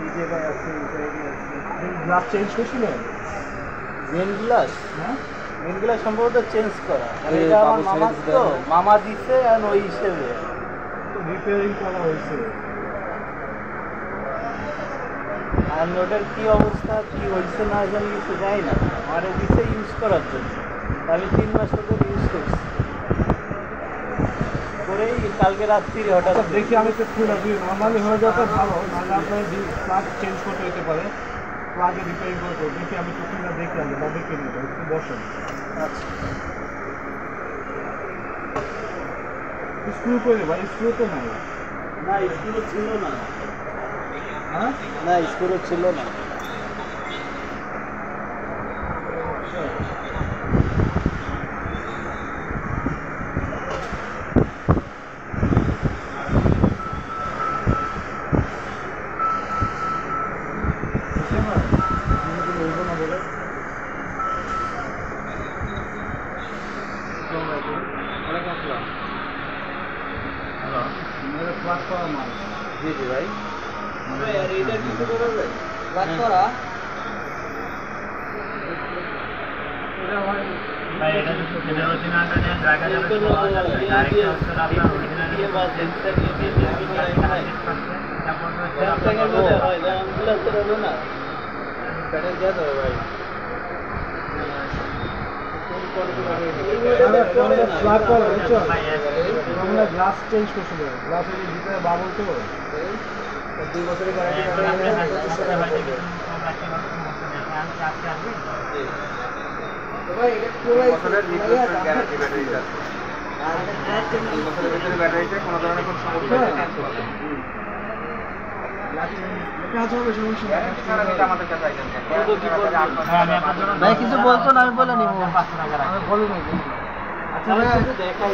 এই জায়গায় আছে, এই জায়গায় আছে। গ্লাস চেঞ্জ করছিলেন? Main glass? হ্যাঁ, মেন গ্লাস সম্ভবত চেঞ্জ করা। এটা আমার মামার তো, মামা দিচ্ছে আর ওই হিসেবে রিপেয়ারিং করা হয়েছে। আর ওটার কী অবস্থা, কী হয়েছে না জানি কিছু যাই না। আমার দিচ্ছে ইউজ করার জন্য, আমি 3 মাস ধরে ইউজ করছি। করেই কালকে রাত্রি হঠাৎ দেখি আমি তো খুলে দিই, নর্মালি হয়ে যাবে ভালো, নাহলে আপনার প্লাগ চেঞ্জ করতে হতে পারে, প্লাগে রিপেয়ারিং করতে। দেখি আমি তো খুলে দেখি, আমি বা দেখে নিব, একটু বসেন। আচ্ছা, স্ক্রু করে ভাই, স্ক্রু তো নাই। না স্ক্রু ছিল না। হ্যাঁ, না স্ক্রু ছিল না। প্লাগ করা মাল। জি জি ভাই, এইটা কিছু করা যায় প্লাগ করা? ভাই এটা তো সেটা অরিজিনালটা নেন, রাখা যাবে পাওয়া যাবে। আরেকটা হচ্ছে আপনার অরিজিনাল দিয়ে বা সেন্সর নিয়ে তারপর হচ্ছে স্যামসাং এর মধ্যে হয় না, অ্যাম্বুলেন্স হলো না। প্যানেল দেওয়া যাবে ভাই। প্লাগ করা বুঝছো? আমরা গ্লাস চেঞ্জ করছিল, গ্লাসের ভিতরে বাবল তো 2 বছরের গ্যারান্টি এখন আপনি হাসপাতালে হয়তো কিছু কম রাখতে পারবেন, সমস্যা নেই। আমি আজকে আসবেন? ভাই এটা পুরো বছরের রিপ্লেসমেন্ট গ্যারান্টি ব্যাটারিটা আছে। আর এটা গ্লাস চেঞ্জ 2 বছরের ভিতরে ব্যাটারিতে কোনো ধরনের কোনো সমস্যা হলে চেঞ্জ করতে হবে। কাজ হবে, সমস্যা নেই। গ্যারান্টি ছাড়া নিতে আমাদের কাছে আইটেম নেই। হ্যাঁ, আমি আপনার জন্য ভাই কিছু বলছো না, আমি বলে নিব। 500 টাকা রাখবেন। আমি বলি নাই। আচ্ছা ভাই, দেখাই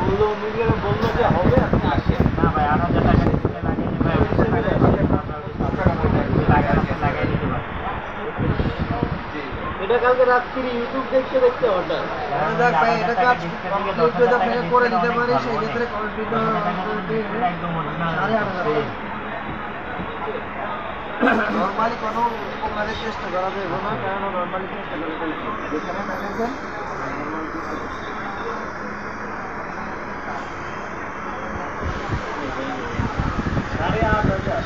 বললো অন্যদিকে বললো যে হবে, আপনি আসেন। না ভাই, 8000 টাকা দিতে লাগে যে ভাই লাগাই দিতে পারেন। এটা কালকে রাত্রি ইউটিউব দেখতে দেখতে হঠাৎ। দেখ ভাই, এটা কাজ কমপ্লিট যদি আপনাকে করে দিতে পারি, সেই ক্ষেত্রে কমপ্লিট একদম অরিজিনাল। নর্মালি কোনো উপকারের চেষ্টা করা যাবে না, কারণ নর্মালি চেষ্টা করে ফেলছি যেখানে ম্যানেজার সাড়ে 8,000।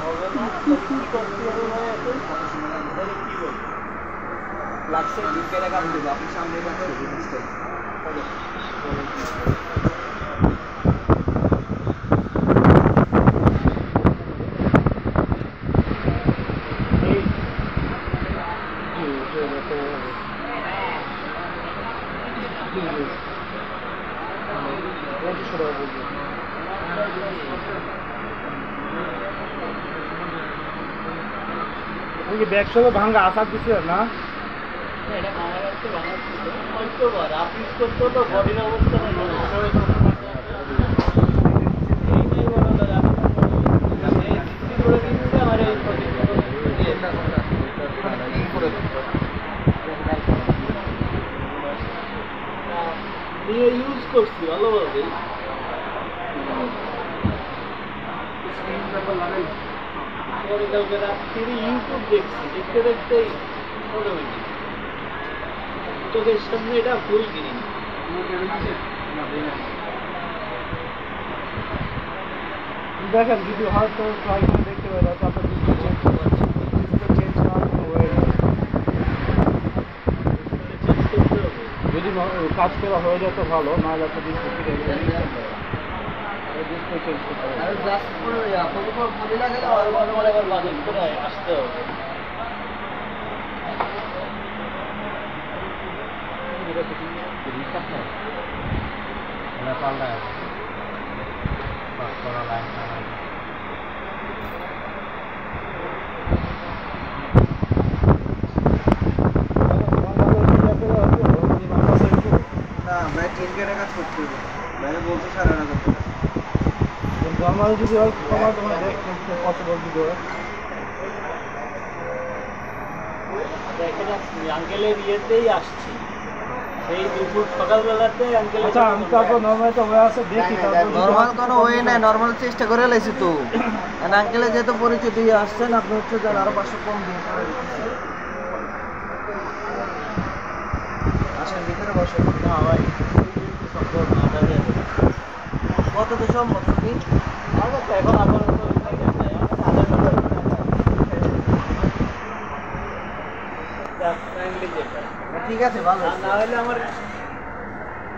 হবে না, কি করতে হবে ভাই এখন? কি বলবো? লাগছে ঢুকে রাখা দেবো আপনি সামনে রাখছেন জিনিসটা। ব্যাগ সব ভাঙ্গা আসার দিচ্ছে না। এটা মারা গেছে, বানাচ্ছিল হয়তো বা রাফিস করতে হলো, বডির অবস্থা নেই। নিয়ে ইউজ করছি ভালোভাবে। পরে কালকে রাত্রি ইউটিউব দেখছি, দেখতে দেখতেই অটোমেটিক চোখের সামনে এটা ফুল গ্রিন। দেখেন যদি হয়তো ট্রাই করে দেখতে পারে, তারপর ডিসপ্লে চেঞ্জ করার কোনো ওয়ে নেই। যদি কাজ করা হয়ে যেত ভালো, না যাতে ডিসপ্লে ডিসপ্লে চেঞ্জ করতে হবে। আর গ্লাস করে বডি লাগালে আর ভালো আবার বাজেট করে আসতে হবে। পাল্টা করা লাইন না, ব্যাটারি কাজ করতে হবে। ভাই বলছে 8,500 টাকা। নর্মালি যদি হয় কমায় তোমার পসিবল যদি হয়। দেখেন আঙ্কেলের ইয়েতেই আসছি, সেই দুপুর সকালবেলাতে আঙ্কেলের আচ্ছা আমি তারপর নর্মালি তো হয়ে আছে দেখি তারপর নরমাল কোনো ওয়ে নাই, নরমাল চেষ্টা করে লাইছি তো। এন্ড আঙ্কেলে যেহেতু পরিচয় দিয়ে আসছেন, আপনি হচ্ছে যান আরো 500 কম দিন। আসেন ভিতরে বসেন। না ভাই সম্ভব না, তাহলে কত তো সম্ভব তুমি? আমার কাছে এখন আপাতত টাকা নাই, আমার কাছে 1000 টাকা ফ্রেন্ডলি যেটা ঠিক আছে, ভালো আর না হলে আমার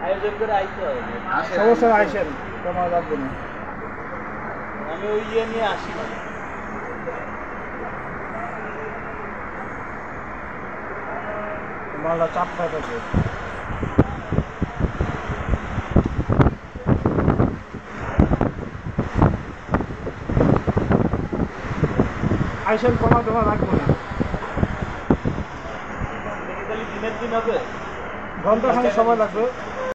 আয়োজন করে আইতে হবে। আসেন। সমস্যা নাই, আসেন তোমার লাগবে না। আমি ওই ইয়ে নিয়ে আসি না। মালটা চাপ পায় থাকে। আইসেন কমা তোমার লাগবে না। দেখি তাহলে দিনের দিন হবে। ঘন্টা খানিক সময় লাগবে।